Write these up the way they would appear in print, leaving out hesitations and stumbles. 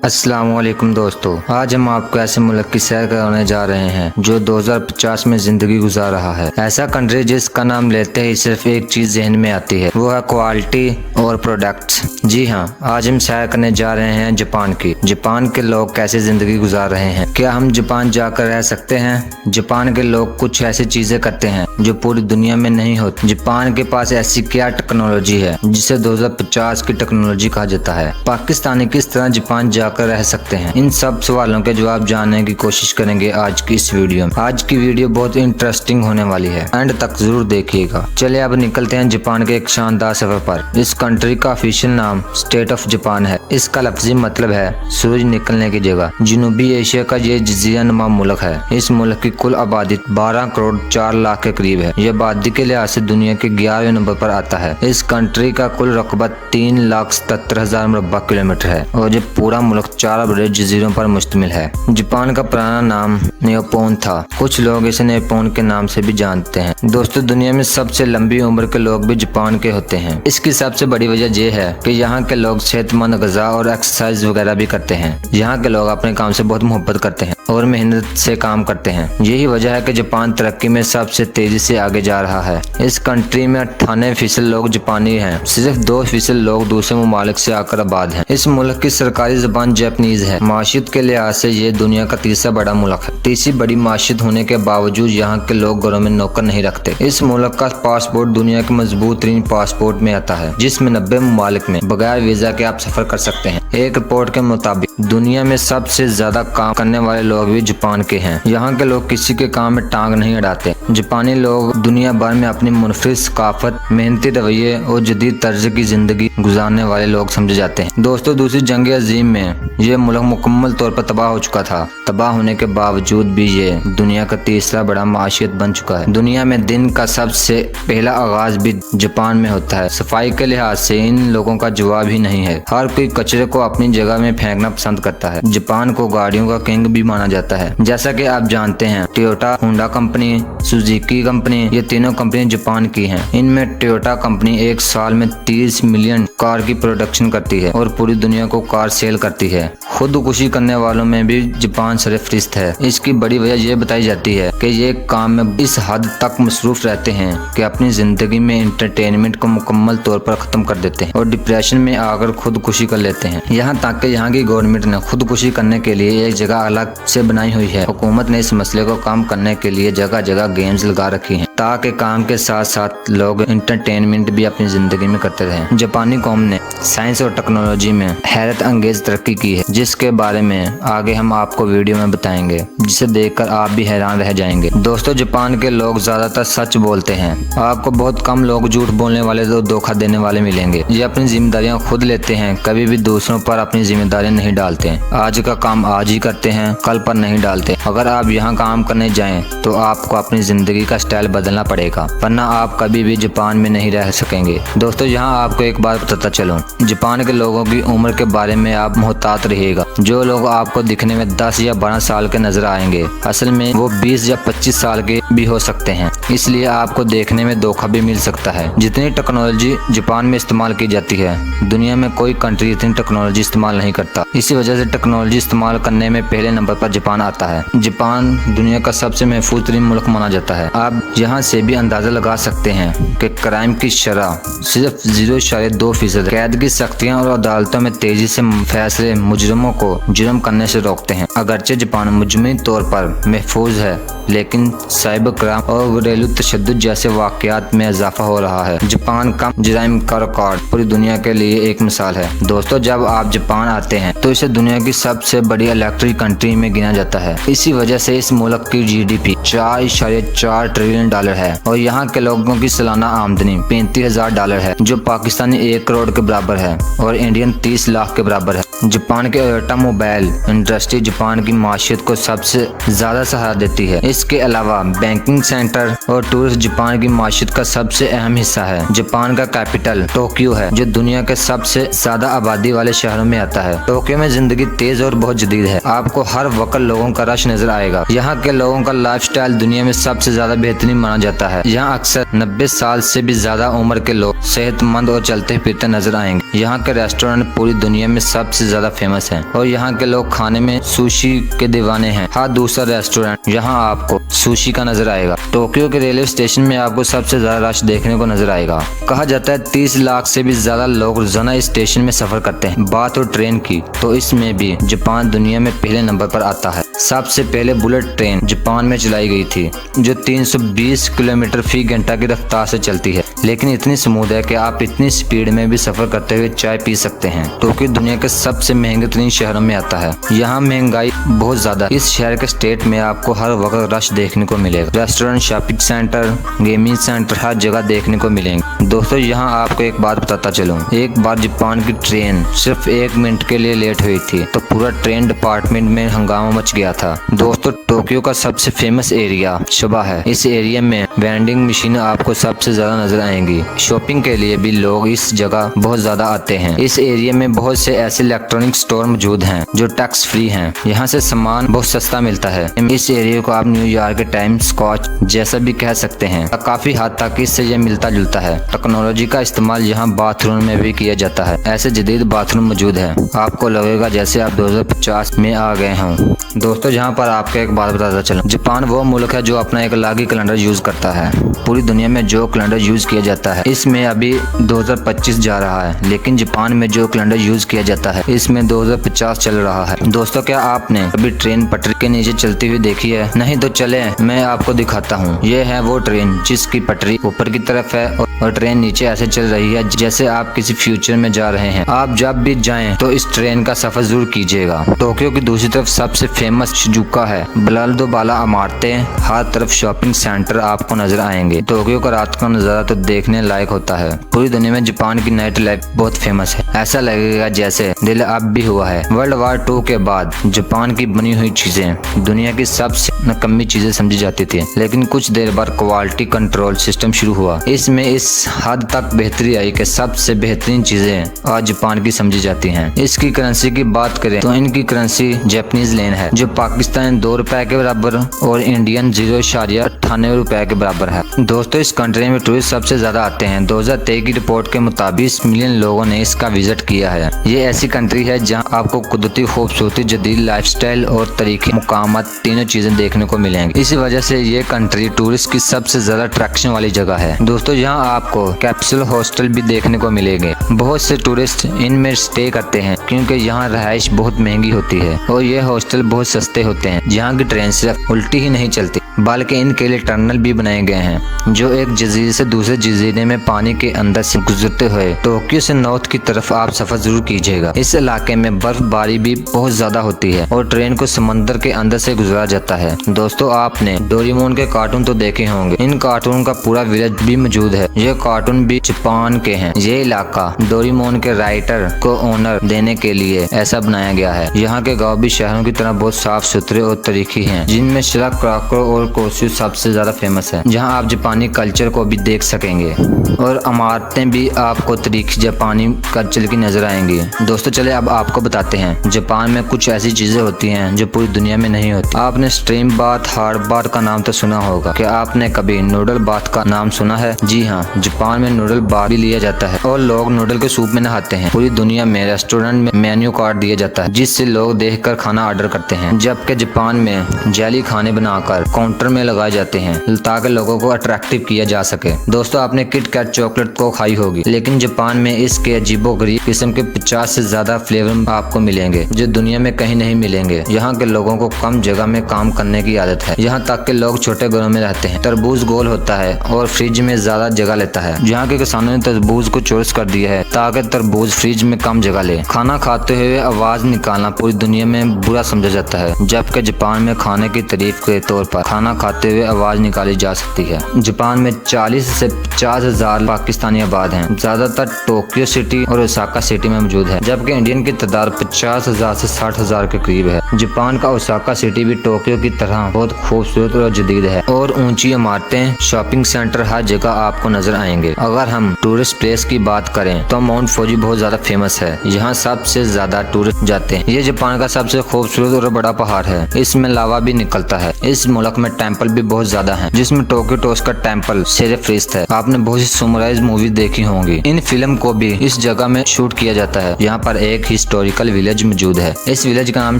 अस्सलामुअलैकुम दोस्तों, आज हम आपको ऐसे मुल्क की सैर कराने जा रहे हैं जो 2050 में जिंदगी गुजार रहा है। ऐसा कंट्री जिसका नाम लेते ही सिर्फ एक चीज जहन में आती है, वो है क्वालिटी और प्रोडक्ट्स। जी हाँ, आज हम सैर करने जा रहे हैं जापान की। जापान के लोग कैसे जिंदगी गुजार रहे हैं, क्या हम जापान जाकर रह सकते हैं? जापान के लोग कुछ ऐसी चीजें करते हैं जो पूरी दुनिया में नहीं होती। जापान के पास ऐसी क्या टेक्नोलॉजी है जिसे 2050 की टेक्नोलॉजी कहा जाता है? पाकिस्तानी किस तरह जापान जाकर रह सकते हैं? इन सब सवालों के जवाब जानने की कोशिश करेंगे आज की इस वीडियो में। आज की वीडियो बहुत इंटरेस्टिंग होने वाली है, एंड तक जरूर देखिएगा। चलिए अब निकलते हैं जापान के एक शानदार सफर पर। इस कंट्री का ऑफिशियल नाम स्टेट ऑफ जापान है। इसका लफ्जी मतलब है सूरज निकलने की जगह। जनूबी एशिया का ये जजीरा नुमा मुल्क है। इस मुल्क की कुल आबादी 12 करोड़ 4 लाख के करीब है। यह आबादी के लिहाज से दुनिया के 11वें नंबर पर आता है। इस कंट्री का कुल रकबा 3,77,000 मुरब्बा किलोमीटर है और ये पूरा मुल्क 4 बड़े जजीरों पर मुश्तमिल है। जापान का पुराना नाम निप्पॉन था। कुछ लोग इसे निप्पॉन के नाम से भी जानते हैं। दोस्तों, दुनिया में सबसे लंबी उम्र के लोग भी जापान के होते हैं। इसकी सबसे बड़ी वजह यह है कि यहाँ के लोग सेहतमंद ग़िज़ा और एक्सरसाइज वगैरह भी करते हैं। यहाँ के लोग अपने काम से बहुत मोहब्बत करते हैं और मेहनत से काम करते हैं। यही वजह है कि जापान तरक्की में सबसे तेजी से आगे जा रहा है। इस कंट्री में 98% लोग जापानी हैं। सिर्फ 2% लोग दूसरे ममालिक से आकर आबाद हैं। इस मुल्क की सरकारी ज़बान जापानीज है। माशियत के लिहाज से ये दुनिया का तीसरा बड़ा मुल्क है। तीसरी बड़ी माशियत होने के बावजूद यहाँ के लोग घरों में नौकर नहीं रखते। इस मुल्क का पासपोर्ट दुनिया के मजबूत तरीन पासपोर्ट में आता है, जिसमें 90 ममालिक में बगैर वीजा के आप सफर कर सकते हैं। एक रिपोर्ट के मुताबिक दुनिया में सबसे ज्यादा काम करने वाले लोग भी जापान के हैं। यहाँ के लोग किसी के काम में टांग नहीं अड़ाते। जापानी लोग दुनिया भर में अपनी मुनफरिद सकाफत, मेहनती रवैये और जदीद तर्ज की जिंदगी गुजारने वाले लोग समझे जाते हैं। दोस्तों, दूसरी जंग अजीम में ये मुल्क मुकम्मल तौर पर तबाह हो चुका था। तबाह होने के बावजूद भी ये दुनिया का तीसरा बड़ा माशियत बन चुका है। दुनिया में दिन का सबसे पहला आगाज भी जापान में होता है। सफाई के लिहाज से इन लोगों का जवाब ही नहीं है। हर कोई कचरे को अपनी जगह में फेंकना पसंद करता है। जापान को गाड़ियों का किंग भी माना जाता है। जैसा कि आप जानते हैं, Toyota, Honda company, Suzuki company, ये तीनों कंपनी जापान की हैं। इनमें टोयोटा कंपनी एक साल में 30 मिलियन कार की प्रोडक्शन करती है और पूरी दुनिया को कार सेल करती है। खुदकुशी करने वालों में भी जापान सरफहरिस्त है। इसकी बड़ी वजह यह बताई जाती है कि ये काम में इस हद तक मसरूफ रहते हैं कि अपनी जिंदगी में एंटरटेनमेंट को मुकम्मल तौर पर खत्म कर देते हैं और डिप्रेशन में आकर खुदकुशी कर लेते हैं। यहाँ तक कि यहाँ की गवर्नमेंट ने खुदकुशी करने के लिए एक जगह अलग से बनाई हुई है। हुकूमत ने इस मसले को कम करने के लिए जगह जगह गेम्स लगा रखी हैं ताकि काम के साथ साथ लोग एंटरटेनमेंट भी अपनी जिंदगी में करते रहें। जापानी कौम ने साइंस और टेक्नोलॉजी में हैरत अंगेज तरक्की की है, जिसके बारे में आगे हम आपको वीडियो में बताएंगे, जिसे देखकर आप भी हैरान रह जाएंगे। दोस्तों, जापान के लोग ज्यादातर सच बोलते हैं। आपको बहुत कम लोग झूठ बोलने वाले तो धोखा देने वाले मिलेंगे। ये अपनी जिम्मेदारियां खुद लेते हैं, कभी भी दूसरों पर अपनी जिम्मेदारियां नहीं डालते। आज का काम आज ही करते हैं, कल पर नहीं डालते। अगर आप यहाँ काम करने जाएं तो आपको अपनी जिंदगी का स्टाइल बदलना पड़ेगा, वरना आप कभी भी जापान में नहीं रह सकेंगे। दोस्तों, यहाँ आपको एक बात बताता चलूं, जापान के लोगों की उम्र के बारे में आप मुहतात रहिएगा। जो लोग आपको दिखने में 10 या 12 साल के नजर आएंगे, असल में वो 20 या 25 साल के भी हो सकते हैं। इसलिए आपको देखने में धोखा भी मिल सकता है। जितनी टेक्नोलॉजी जापान में इस्तेमाल की जाती है, दुनिया में कोई कंट्री इतनी टेक्नोलॉजी इस्तेमाल नहीं करता। इसी वजह से टेक्नोलॉजी इस्तेमाल करने में पहले नंबर पर जापान आता है। जापान दुनिया का सबसे महफूज तरीन मुल्क माना जाता है। आप यहाँ से भी अंदाजा लगा सकते हैं कि क्राइम की शरह सिर्फ 0.2% है। कैद की सख्तियाँ और अदालतों में तेजी से फैसले मुजरिमों को जुर्म करने से रोकते हैं। अगरचे जापान मुजमई तौर पर महफूज है, लेकिन साइबर क्राइम और घरेलू तशद्दुद जैसे वाकयात में इजाफा हो रहा है। जापान का जराइम का रिकॉर्ड पूरी दुनिया के लिए एक मिसाल है। दोस्तों, जब आप जापान आते हैं तो इसे दुनिया की सबसे बड़ी इलेक्ट्रिक कंट्री में गिना जाता है। इसी वजह से इस मुल्क की GDP 4.4 ट्रिलियन डॉलर है और यहाँ के लोगों की सालाना आमदनी $35,000 है, जो पाकिस्तानी 1 करोड़ के बराबर है और इंडियन 30 लाख के बराबर है। जापान के ऑटोमोबाइल इंडस्ट्री जापान की माशियत को सबसे ज्यादा सहारा देती है। इसके अलावा बैंकिंग सेंटर और टूरिस्ट जापान की माशियत का सबसे अहम हिस्सा है। जापान का कैपिटल टोक्यो है, जो दुनिया के सबसे ज्यादा आबादी वाले शहरों में आता है। टोक्यो में जिंदगी तेज और बहुत जदीद है। आपको हर वक्त लोगों का रश नजर आएगा। यहाँ के लोगों का लाइफस्टाइल दुनिया में सबसे ज्यादा बेहतरीन राजधानी माना जाता है। यहाँ अक्सर 90 साल से भी ज्यादा उम्र के लोग सेहतमंद और चलते फिरते नजर आएंगे। यहाँ के रेस्टोरेंट पूरी दुनिया में सबसे ज्यादा फेमस हैं और यहाँ के लोग खाने में सुशी के दीवाने हैं। हाँ, दूसरा रेस्टोरेंट यहाँ आपको सुशी का नजर आएगा। टोक्यो के रेलवे स्टेशन में आपको सबसे ज्यादा रश देखने को नजर आएगा। कहा जाता है 30 लाख से भी ज्यादा लोग रोजाना इस स्टेशन में सफर करते हैं। बात हो ट्रेन की तो इसमें भी जापान दुनिया में पहले नंबर पर आता है। सबसे पहले बुलेट ट्रेन जापान में चलाई गई थी जो 320 किलोमीटर फी घंटा की रफ्तार से चलती है, लेकिन इतनी स्मूथ है कि आप इतनी स्पीड में भी सफर करते हुए चाय पी सकते हैं। टोक्यो दुनिया के सबसे महंगे तरीन शहरों में आता है। यहाँ महंगाई बहुत ज्यादा। इस शहर के स्टेट में आपको हर वक्त रश देखने को मिलेगा। Restaurant, shopping centre, gaming centre हर जगह देखने को मिलेंगे। दोस्तों, यहाँ आपको एक बात बताता चलूं, एक बार जापान की ट्रेन सिर्फ 1 मिनट के लिए लेट हुई थी तो पूरा ट्रेन डिपार्टमेंट में हंगामा मच गया था। दोस्तों, टोक्यो का सबसे फेमस एरिया शिबा है। इस एरिया में वेंडिंग मशीन आपको सबसे ज्यादा नजर आएंगी। शॉपिंग के लिए भी लोग इस जगह बहुत ज्यादा आते हैं। इस एरिया में बहुत से ऐसे इलेक्ट्रॉनिक स्टोर मौजूद हैं जो टैक्स फ्री हैं। यहाँ से सामान बहुत सस्ता मिलता है। इस एरिया को आप न्यूयॉर्क के टाइम स्कॉच जैसा भी कह सकते हैं। काफी हद तक इससे ये मिलता जुलता है। टेक्नोलॉजी का इस्तेमाल यहाँ बाथरूम में भी किया जाता है। ऐसे जदीद बाथरूम मौजूद है, आपको लगेगा जैसे आप 2050 में आ गए हों। दोस्तों, यहाँ पर आपको एक बात बताता चलूं, जापान वो मुल्क है जो अपना एक अलग ही कैलेंडर यूज करता है। पूरी दुनिया में जो कैलेंडर यूज किया जाता है इसमें अभी 2025 जा रहा है, लेकिन जापान में जो कैलेंडर यूज किया जाता है इसमें 2050 चल रहा है। दोस्तों, क्या आपने कभी ट्रेन पटरी के नीचे चलती हुई देखी है? नहीं तो चले मैं आपको दिखाता हूँ। ये है वो ट्रेन जिसकी पटरी ऊपर की तरफ है और ट्रेन नीचे ऐसे चल रही है जैसे आप किसी फ्यूचर में जा रहे हैं। आप जब भी जाएं तो इस ट्रेन का सफर जरूर कीजिएगा। टोक्यो की दूसरी तरफ सबसे फेमस शिजुका है। बुलंद बाला इमारतें, हर तरफ शॉपिंग सेंटर आपको नजर आएंगे। टोक्यो का रात का नजारा तो देखने लायक होता है। पूरी दुनिया में जापान की नाइट लाइफ बहुत फेमस है। ऐसा लगेगा जैसे दिल अब भी हुआ है। वर्ल्ड वार 2 के बाद जापान की बनी हुई चीजें दुनिया की सबसे नकम्मी चीजें समझी जाती थी, लेकिन कुछ देर बाद क्वालिटी कंट्रोल सिस्टम शुरू हुआ। इसमें इस हद तक बेहतरी आई कि सबसे बेहतरीन चीजें आज जापान की समझी जाती हैं। इसकी करेंसी की बात करें तो इनकी करेंसी जापानीज येन है जो पाकिस्तान 2 रुपए के बराबर और इंडियन 0.98 रुपए के बराबर है। दोस्तों, इस कंट्री में टूरिस्ट सबसे ज्यादा आते हैं। 2023 की रिपोर्ट के मुताबिक 20 मिलियन लोगों ने इसका विजिट किया है। ये ऐसी कंट्री है जहाँ आपको कुदरती खूबसूरती, जदीद लाइफस्टाइल और तरीके, मुकामात तीनों चीजें देखने को मिलेंगी। इसी वजह से ये कंट्री टूरिस्ट की सबसे ज्यादा अट्रैक्शन वाली जगह है। दोस्तों, यहाँ आपको कैप्सूल हॉस्टल भी देखने को मिलेंगे। बहुत से टूरिस्ट इनमें स्टे करते हैं क्योंकि यहाँ रहायश बहुत महंगी होती है और ये हॉस्टल बहुत सस्ते होते हैं। यहाँ की ट्रेन सिर्फ उल्टी ही नहीं चलती बल्कि इनके लिए टनल भी बनाए गए हैं जो एक जजीरे से दूसरे जजीरे में पानी के अंदर से गुजरते हुए टोक्यो से नॉर्थ की तरफ आप सफर जरूर कीजिएगा। इस इलाके में बर्फबारी भी बहुत ज्यादा होती है और ट्रेन को समंदर के अंदर से गुजरा जाता है। दोस्तों, आपने डोरेमोन के कार्टून तो देखे होंगे। इन कार्टून का पूरा विलेज भी मौजूद है। ये कार्टून भी जापान के हैं। ये इलाका डोरेमोन के राइटर को ऑनर देने के लिए ऐसा बनाया गया है। यहाँ के गाँव भी शहरों की तरह बहुत साफ सुथरे और तरीके हैं, जिनमें शिराक, क्राको और कोस्यू सबसे ज्यादा फेमस है, जहां आप जापानी कल्चर को भी देख सकेंगे और इमारतें भी आपको तरीके जापानी कल्चर की नजर आएंगी। दोस्तों, चले अब आपको बताते हैं जापान में कुछ ऐसी चीजें होती हैं जो पूरी दुनिया में नहीं होती। आपने स्ट्रीम बाथ, हार्ड बाथ का नाम तो सुना होगा। क्या आपने कभी नूडल बाथ का नाम सुना है? जी हाँ, जापान में नूडल बाथ भी लिया जाता है और लोग नूडल के सूप में नहाते हैं। पूरी दुनिया में रेस्टोरेंट में मेन्यू कार्ड दिया जाता है जिससे लोग देखकर खाना ऑर्डर करते हैं, जबकि जापान में जेली खाने बनाकर काउंटर में लगाए जाते हैं ताकि लोगों को अट्रैक्टिव किया जा सके। दोस्तों, आपने किट कैट चॉकलेट को खाई होगी, लेकिन जापान में इसके अजीबोगरीब किस्म के 50 से ज्यादा फ्लेवर आपको मिलेंगे जो दुनिया में कहीं नहीं मिलेंगे। यहाँ के लोगों को कम जगह में काम करने की आदत है। यहाँ तक के लोग छोटे घरों में रहते हैं। तरबूज गोल होता है और फ्रिज में ज्यादा जगह लेता है। यहाँ के किसानों ने तरबूज को चोरस कर दिया है ताकि तरबूज फ्रिज में कम जगह ले। खाना खाते हुए आवाज निकालना पूरी दुनिया में बुरा समझा जाता है, जबकि जापान में खाने की तारीफ के तौर पर खाना खाते हुए आवाज निकाली जा सकती है। जापान में 40 से 50 हजार पाकिस्तानी आबाद हैं। ज्यादातर टोक्यो सिटी और ओसाका सिटी में मौजूद है, जबकि इंडियन की तादाद 50 हजार से 60 हजार के करीब है। जापान का ओसाका सिटी भी टोक्यो की तरह बहुत खूबसूरत और जदीद है और ऊंची इमारतें, शॉपिंग सेंटर हर जगह आपको नजर आएंगे। अगर हम टूरिस्ट प्लेस की बात करें तो माउंट फूजी बहुत ज्यादा फेमस है। यहाँ सबसे ज्यादा टूरिस्ट जाते हैं। ये जापान का सबसे खूबसूरत और बड़ा पहाड़ है। इसमें लावा भी निकलता है। इस मुल्क में टेम्पल भी बहुत ज्यादा हैं, जिसमें टोक्यो टोस का टेम्पल सेरेफ्रिस्ट है। आपने बहुत सी समुराइज मूवी देखी होंगी। इन फिल्म को भी इस जगह में शूट किया जाता है। यहाँ पर एक हिस्टोरिकल विलेज मौजूद है। इस विलेज का नाम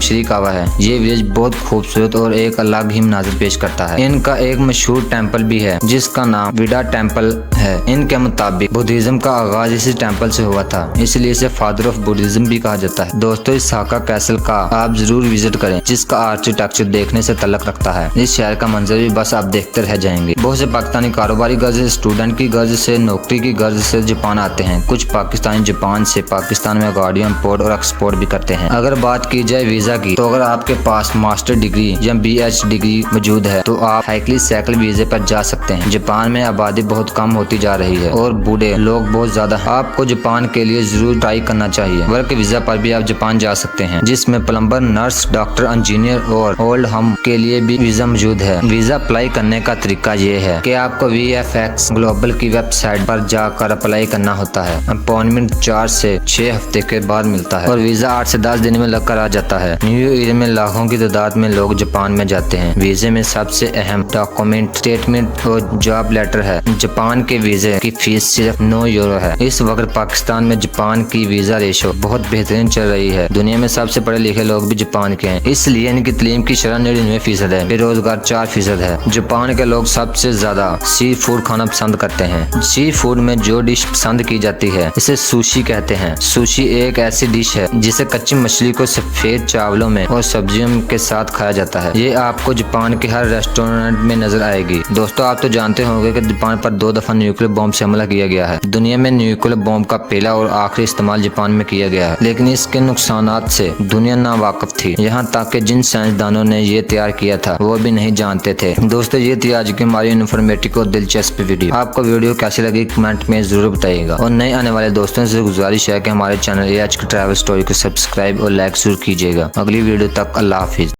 श्रीकावा है। ये विलेज बहुत खूबसूरत और एक अलग ही मनाज़िर पेश करता है। इनका एक मशहूर टेम्पल भी है जिसका नाम विडा टेम्पल है। इनके मुताबिक बुद्धिज्म का आगाज इसी टेम्पल से हुआ था, इसलिए इसे फादर ऑफ बुद्धिज्म भी कहा जाता है। दोस्तों, इस साका कैसल का आप जरूर विजिट करें, जिसका आर्किटेक्चर देखने से तल्लुक रखता है। इस शहर का मंजर भी बस आप देखते रह जाएंगे। बहुत से पाकिस्तानी कारोबारी गर्ज से, स्टूडेंट की गर्ज से, नौकरी की गर्ज से जापान आते हैं। कुछ पाकिस्तानी जापान से पाकिस्तान में गाड़ियां इंपोर्ट और एक्सपोर्ट भी करते हैं। अगर बात की जाए वीजा की, तो अगर आपके पास मास्टर डिग्री या BH डिग्री मौजूद है तो आप साइकिल साइकिल वीजे पर जा सकते हैं। जापान में आबादी बहुत कम होती जा रही है और बूढ़े लोग बहुत ज्यादा। आपको जापान के लिए जरूर ट्राई करना चाहिए। वर्क वीजा पर भी आप जापान जा सकते हैं, जिसमें प्लम्बर, नर्स, डॉक्टर, इंजीनियर और ओल्ड होम के लिए भी वीजा मौजूद है। वीजा अप्लाई करने का तरीका ये है कि आपको VFX ग्लोबल की वेबसाइट पर जाकर अप्लाई करना होता है। अपॉइंटमेंट 4 से 6 हफ्ते के बाद मिलता है और वीजा 8 से 10 दिन में लगकर आ जाता है। न्यू ईयर में लाखों की तादाद में लोग जापान में जाते हैं। वीजे में सबसे अहम डॉक्यूमेंट स्टेटमेंट और जॉब लेटर है। जापान के वीजे की फीस सिर्फ 9 यूरो है। इस वक्त पाकिस्तान में जापान की वीजा रेशो बहुत बेहतरीन चल रही है। दुनिया में सबसे पढ़े लिखे लोग भी जापान के हैं, इसलिए इनकी तालीम की शरह 99% है। बेरोजगार 4% है। जापान के लोग सबसे ज्यादा सी फूड खाना पसंद करते हैं। सी फूड में जो डिश पसंद की जाती है इसे सुशी कहते हैं। सुशी एक ऐसी डिश है जिसे कच्ची मछली को सफेद चावलों में और सब्जियों के साथ खाया जाता है। ये आपको जापान के हर रेस्टोरेंट में नजर आएगी। दोस्तों, आप तो जानते होंगे कि जापान पर 2 दफा न्यूक्लियर बॉम्ब से हमला किया गया है। दुनिया में न्यूक्लियर बॉम्ब का पहला और आखिरी इस्तेमाल जापान में किया गया है, लेकिन इसके नुकसानात से दुनिया ना वाकिफ थी। यहाँ तक कि जिन साइंसदानों ने ये तैयार किया था वो भी नहीं जानते थे। दोस्तों, ये थी आज की हमारी इन्फॉर्मेटिव और दिलचस्प वीडियो। आपको वीडियो कैसी लगी कमेंट में जरूर बताइएगा और नए आने वाले दोस्तों से गुजारिश है कि हमारे चैनल AH की ट्रैवल स्टोरी को सब्सक्राइब और लाइक जरूर कीजिएगा। अगली वीडियो तक अल्लाह हाफिज।